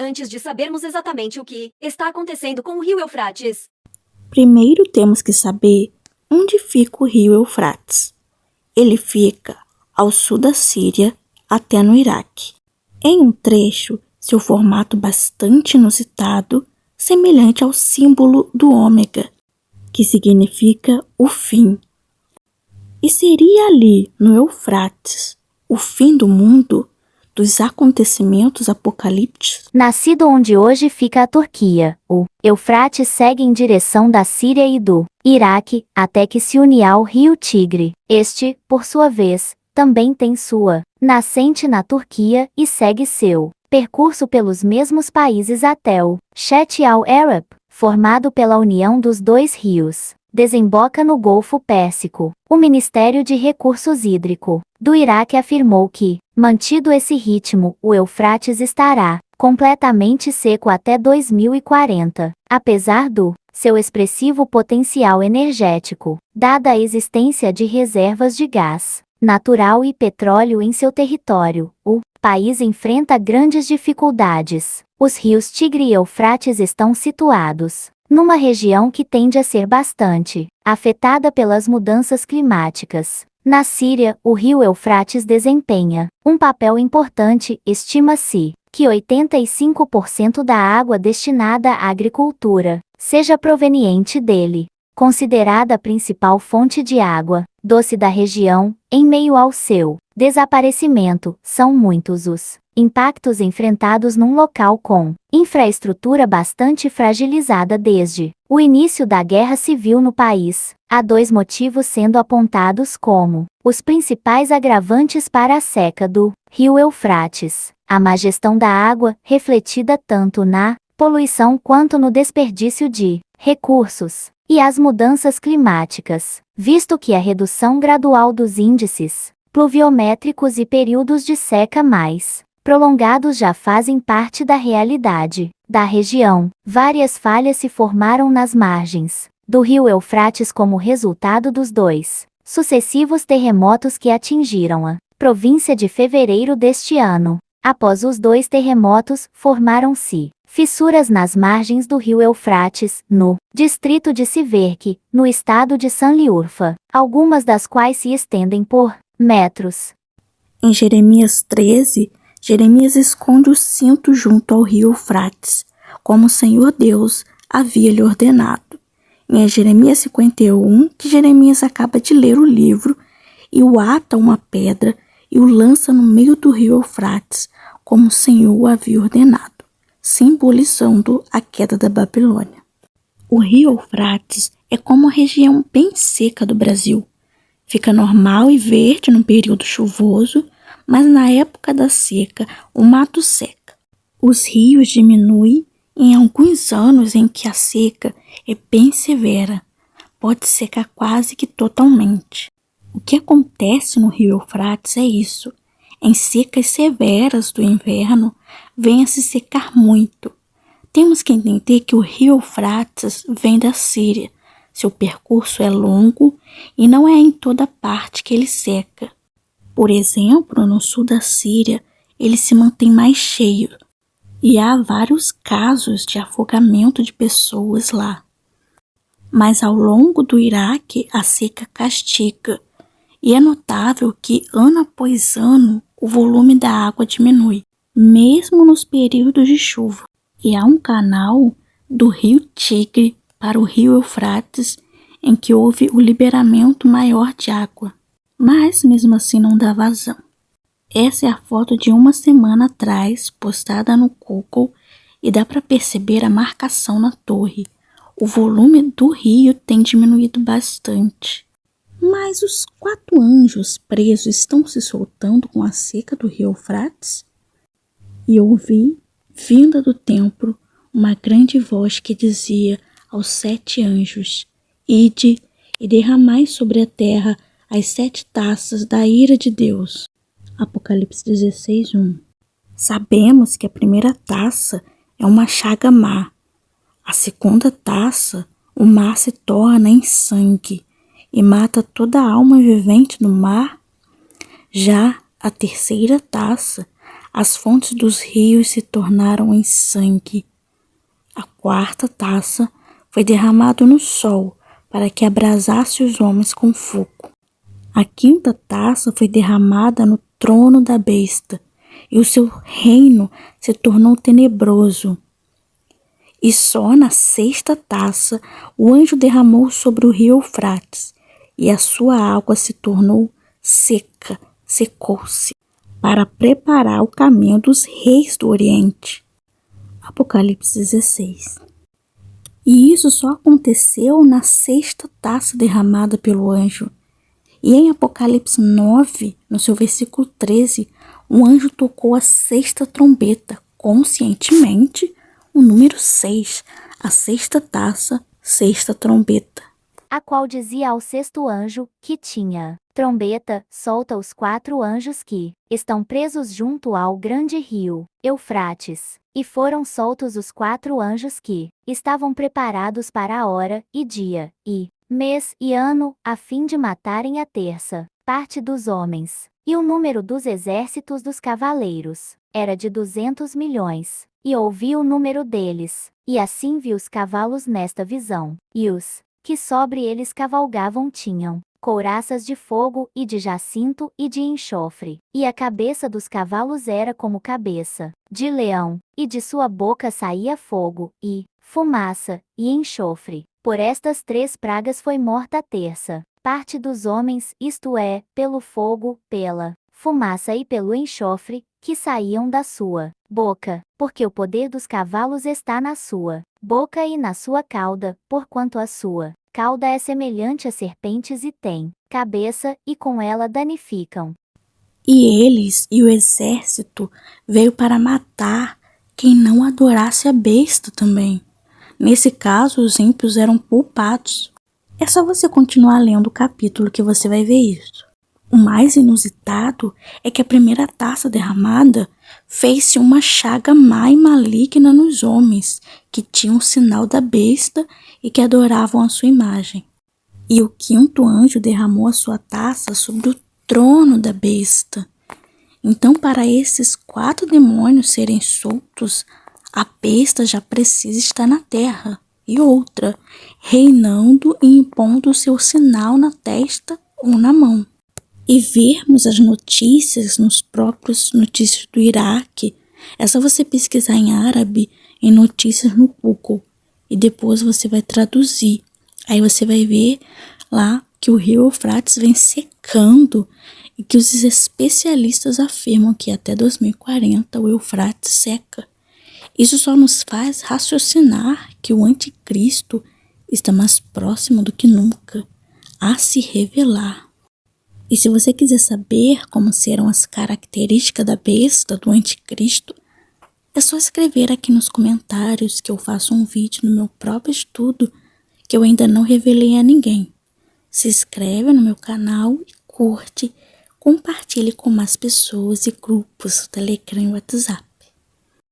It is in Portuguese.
antes de sabermos exatamente o que está acontecendo com o rio Eufrates. Primeiro temos que saber onde fica o rio Eufrates. Ele fica ao sul da Síria até no Iraque. Em um trecho, seu formato bastante inusitado, semelhante ao símbolo do ômega, que significa o fim. E seria ali, no Eufrates, o fim do mundo, dos acontecimentos apocalípticos? Nascido onde hoje fica a Turquia, o Eufrates segue em direção da Síria e do Iraque, até que se une ao rio Tigre. Este, por sua vez, também tem sua nascente na Turquia e segue seu percurso pelos mesmos países até o Shet al-Arab, formado pela união dos dois rios. Desemboca no Golfo Pérsico. O Ministério de Recursos Hídrico do Iraque afirmou que, mantido esse ritmo, o Eufrates estará completamente seco até 2040, apesar do seu expressivo potencial energético, dada a existência de reservas de gás natural e petróleo em seu território. O país enfrenta grandes dificuldades. Os rios Tigre e Eufrates estão situados numa região que tende a ser bastante afetada pelas mudanças climáticas. Na Síria, o rio Eufrates desempenha um papel importante. Estima-se que 85% da água destinada à agricultura seja proveniente dele. Considerada a principal fonte de água doce da região, em meio ao seu desaparecimento, são muitos os impactos enfrentados num local com infraestrutura bastante fragilizada desde o início da Guerra Civil no país. Há dois motivos sendo apontados como os principais agravantes para a seca do rio Eufrates: a má gestão da água, refletida tanto na poluição quanto no desperdício de recursos, e as mudanças climáticas, visto que a redução gradual dos índices pluviométricos e períodos de seca mais prolongados já fazem parte da realidade da região. Várias falhas se formaram nas margens do rio Eufrates como resultado dos dois sucessivos terremotos que atingiram a província de fevereiro deste ano. Após os dois terremotos, formaram-se fissuras nas margens do rio Eufrates, no distrito de Siverk, no estado de Sanliurfa, algumas das quais se estendem por metros. Em Jeremias 13, Jeremias esconde o cinto junto ao rio Eufrates, como o Senhor Deus havia lhe ordenado. Em Jeremias 51, que Jeremias acaba de ler o livro, e o ata a uma pedra e o lança no meio do rio Eufrates, como o Senhor o havia ordenado, simbolizando a queda da Babilônia. O rio Eufrates é como a região bem seca do Brasil. Fica normal e verde no período chuvoso, mas na época da seca o mato seca. Os rios diminuem em alguns anos em que a seca é bem severa, pode secar quase que totalmente. O que acontece no rio Eufrates é isso: em secas severas do inverno, vem a se secar muito. Temos que entender que o rio Eufrates vem da Síria. Seu percurso é longo e não é em toda parte que ele seca. Por exemplo, no sul da Síria, ele se mantém mais cheio e há vários casos de afogamento de pessoas lá. Mas ao longo do Iraque, a seca castiga e é notável que, ano após ano, o volume da água diminui, mesmo nos períodos de chuva. E há um canal do rio Tigre para o rio Eufrates em que houve o liberamento maior de água, mas mesmo assim não dá vazão. Essa é a foto de uma semana atrás, postada no Google, e dá para perceber a marcação na torre. O volume do rio tem diminuído bastante. Mas os 4 anjos presos estão se soltando com a seca do rio Eufrates? E ouvi, vinda do templo, uma grande voz que dizia aos 7 anjos: Ide e derramai sobre a terra as 7 taças da ira de Deus. Apocalipse 16:1. Sabemos que a primeira taça é uma chaga má. A segunda taça, o mar se torna em sangue e mata toda a alma vivente no mar. Já a terceira taça, As fontes dos rios se tornaram em sangue. A quarta taça foi derramada no sol para que abrasasse os homens com fogo. A quinta taça foi derramada no trono da besta, e o seu reino se tornou tenebroso. E só na sexta taça o anjo derramou sobre o rio Eufrates, e a sua água se tornou seca, secou-se, para preparar o caminho dos reis do Oriente. Apocalipse 16. E isso só aconteceu na sexta taça derramada pelo anjo. E em Apocalipse 9, no seu versículo 13, o anjo tocou a sexta trombeta, conscientemente, o número 6, a sexta taça, sexta trombeta. A qual dizia ao sexto anjo, que tinha trombeta, solta os 4 anjos que estão presos junto ao grande rio, Eufrates. E foram soltos os 4 anjos que estavam preparados para a hora, e dia, e mês e ano, a fim de matarem a terça parte dos homens. E o número dos exércitos dos cavaleiros era de 200 milhões. E ouvi o número deles, e assim vi os cavalos nesta visão, e os que sobre eles cavalgavam tinham couraças de fogo e de jacinto e de enxofre, e a cabeça dos cavalos era como cabeça de leão, e de sua boca saía fogo, e fumaça, e enxofre. Por estas 3 pragas foi morta a terça parte dos homens, isto é, pelo fogo, pela fumaça e pelo enxofre, que saíam da sua boca, porque o poder dos cavalos está na sua boca e na sua cauda, porquanto a sua cauda é semelhante a serpentes e tem cabeça, e com ela danificam. E eles e o exército veio para matar quem não adorasse a besta também. Nesse caso, os ímpios eram poupados. É só você continuar lendo o capítulo que você vai ver isso. O mais inusitado é que a primeira taça derramada fez-se uma chaga má e maligna nos homens, que tinham o sinal da besta e que adoravam a sua imagem. E o quinto anjo derramou a sua taça sobre o trono da besta. Então, para esses 4 demônios serem soltos, a besta já precisa estar na terra. E outra, reinando e impondo o seu sinal na testa ou na mão. E vermos as notícias nos próprios notícias do Iraque, é só você pesquisar em árabe em notícias no Google e depois você vai traduzir. Aí você vai ver lá que o rio Eufrates vem secando e que os especialistas afirmam que até 2040 o Eufrates seca. Isso só nos faz raciocinar que o anticristo está mais próximo do que nunca a se revelar. E se você quiser saber como serão as características da besta do anticristo, é só escrever aqui nos comentários que eu faço um vídeo no meu próprio estudo que eu ainda não revelei a ninguém. Se inscreve no meu canal e curte, compartilhe com mais pessoas e grupos do Telegram e WhatsApp.